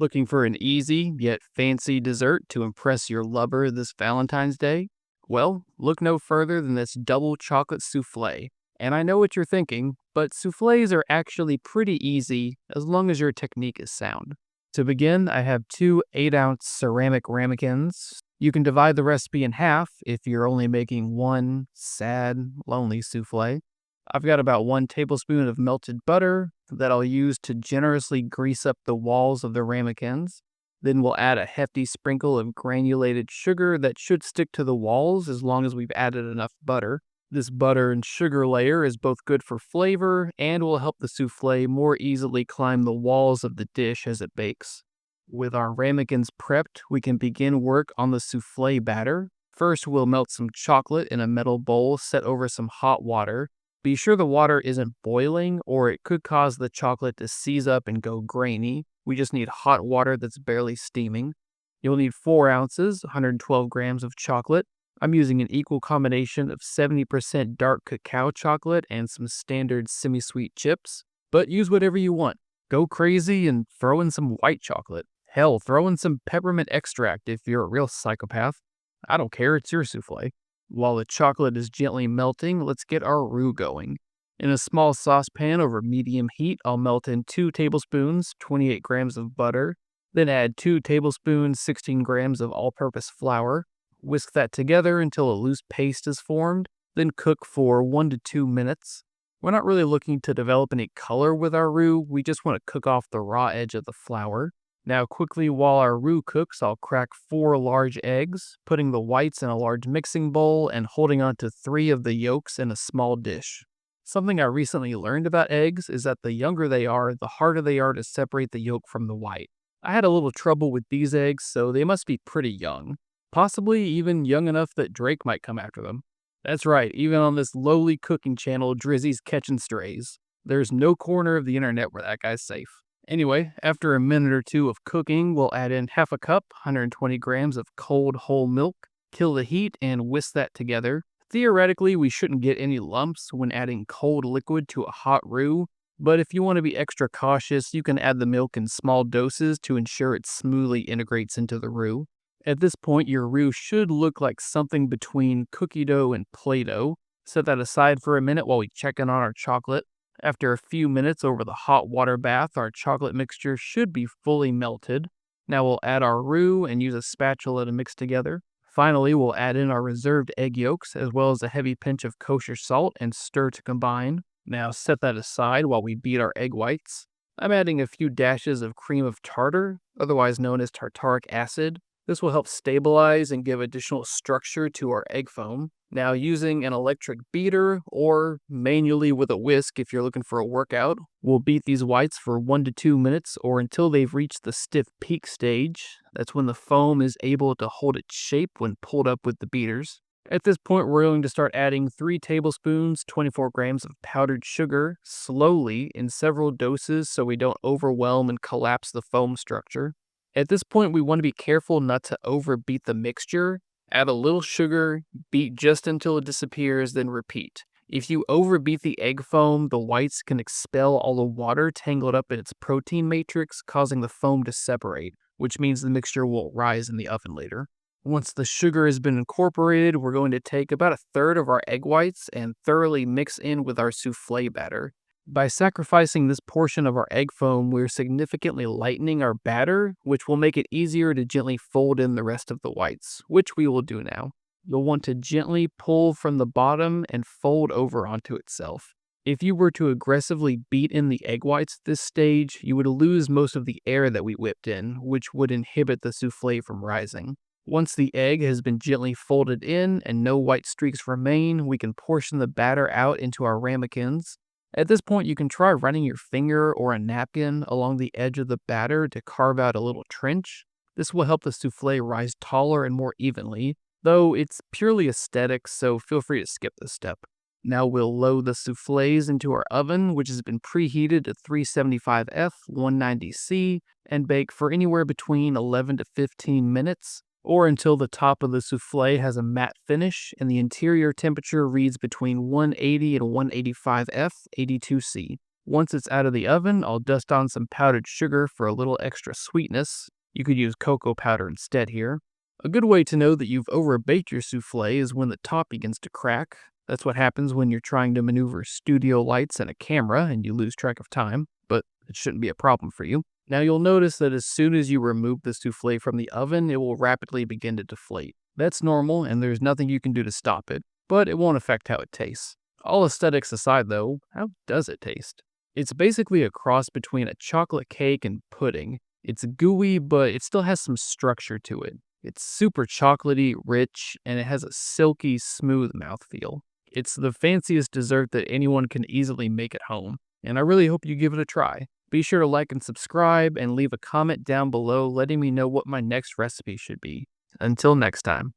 Looking for an easy yet fancy dessert to impress your lover this Valentine's Day? Well, look no further than this double chocolate souffle. And I know what you're thinking, but souffles are actually pretty easy as long as your technique is sound. To begin, I have two 8-ounce ceramic ramekins. You can divide the recipe in half if you're only making one sad, lonely souffle. I've got about 1 tablespoon of melted butter that I'll use to generously grease up the walls of the ramekins. Then we'll add a hefty sprinkle of granulated sugar that should stick to the walls as long as we've added enough butter. This butter and sugar layer is both good for flavor and will help the souffle more easily climb the walls of the dish as it bakes. With our ramekins prepped, we can begin work on the souffle batter. First, we'll melt some chocolate in a metal bowl set over some hot water. Be sure the water isn't boiling or it could cause the chocolate to seize up and go grainy. We just need hot water that's barely steaming. You'll need 4 ounces, 112 grams of chocolate. I'm using an equal combination of 70% dark cacao chocolate and some standard semi-sweet chips, but use whatever you want. Go crazy and throw in some white chocolate. Hell, throw in some peppermint extract if you're a real psychopath. I don't care, it's your souffle. While the chocolate is gently melting, let's get our roux going. In a small saucepan over medium heat, I'll melt in 2 tablespoons, 28 grams of butter, then add 2 tablespoons, 16 grams of all-purpose flour. Whisk that together until a loose paste is formed, then cook for 1 to 2 minutes. We're not really looking to develop any color with our roux, we just want to cook off the raw edge of the flour. Now quickly while our roux cooks, I'll crack 4 large eggs, putting the whites in a large mixing bowl and holding on to 3 of the yolks in a small dish. Something I recently learned about eggs is that the younger they are, the harder they are to separate the yolk from the white. I had a little trouble with these eggs, so they must be pretty young. Possibly even young enough that Drake might come after them. That's right, even on this lowly cooking channel, Drizzy's catching strays. There's no corner of the internet where that guy's safe. Anyway, after a minute or two of cooking, we'll add in half a cup, 120 grams of cold whole milk, kill the heat, and whisk that together. Theoretically, we shouldn't get any lumps when adding cold liquid to a hot roux, but if you want to be extra cautious, you can add the milk in small doses to ensure it smoothly integrates into the roux. At this point, your roux should look like something between cookie dough and Play-Doh. Set that aside for a minute while we check in on our chocolate. After a few minutes over the hot water bath, our chocolate mixture should be fully melted. Now we'll add our roux and use a spatula to mix together. Finally, we'll add in our reserved egg yolks as well as a heavy pinch of kosher salt and stir to combine. Now set that aside while we beat our egg whites. I'm adding a few dashes of cream of tartar, otherwise known as tartaric acid. This will help stabilize and give additional structure to our egg foam. Now using an electric beater or manually with a whisk if you're looking for a workout, we'll beat these whites for 1 to 2 minutes or until they've reached the stiff peak stage. That's when the foam is able to hold its shape when pulled up with the beaters. At this point, we're going to start adding 3 tablespoons, 24 grams of powdered sugar slowly in several doses so we don't overwhelm and collapse the foam structure. At this point, we want to be careful not to overbeat the mixture. Add a little sugar, beat just until it disappears, then repeat. If you overbeat the egg foam, the whites can expel all the water tangled up in its protein matrix, causing the foam to separate, which means the mixture will rise in the oven later. Once the sugar has been incorporated, we're going to take about 1/3 of our egg whites and thoroughly mix in with our souffle batter. By sacrificing this portion of our egg foam, we're significantly lightening our batter, which will make it easier to gently fold in the rest of the whites, which we will do now. You'll want to gently pull from the bottom and fold over onto itself. If you were to aggressively beat in the egg whites at this stage, you would lose most of the air that we whipped in, which would inhibit the souffle from rising. Once the egg has been gently folded in and no white streaks remain, we can portion the batter out into our ramekins. At this point, you can try running your finger or a napkin along the edge of the batter to carve out a little trench. This will help the souffle rise taller and more evenly, though it's purely aesthetic, so feel free to skip this step. Now we'll load the soufflés into our oven, which has been preheated to 375 F, 190 C, and bake for anywhere between 11 to 15 minutes, or until the top of the souffle has a matte finish and the interior temperature reads between 180 and 185 F, 82 C. Once it's out of the oven, I'll dust on some powdered sugar for a little extra sweetness. You could use cocoa powder instead here. A good way to know that you've overbaked your souffle is when the top begins to crack. That's what happens when you're trying to maneuver studio lights and a camera and you lose track of time, but it shouldn't be a problem for you. Now you'll notice that as soon as you remove the souffle from the oven, it will rapidly begin to deflate. That's normal and there's nothing you can do to stop it, but it won't affect how it tastes. All aesthetics aside though, how does it taste? It's basically a cross between a chocolate cake and pudding. It's gooey, but it still has some structure to it. It's super chocolatey, rich, and it has a silky, smooth mouthfeel. It's the fanciest dessert that anyone can easily make at home, and I really hope you give it a try. Be sure to like and subscribe, and leave a comment down below letting me know what my next recipe should be. Until next time.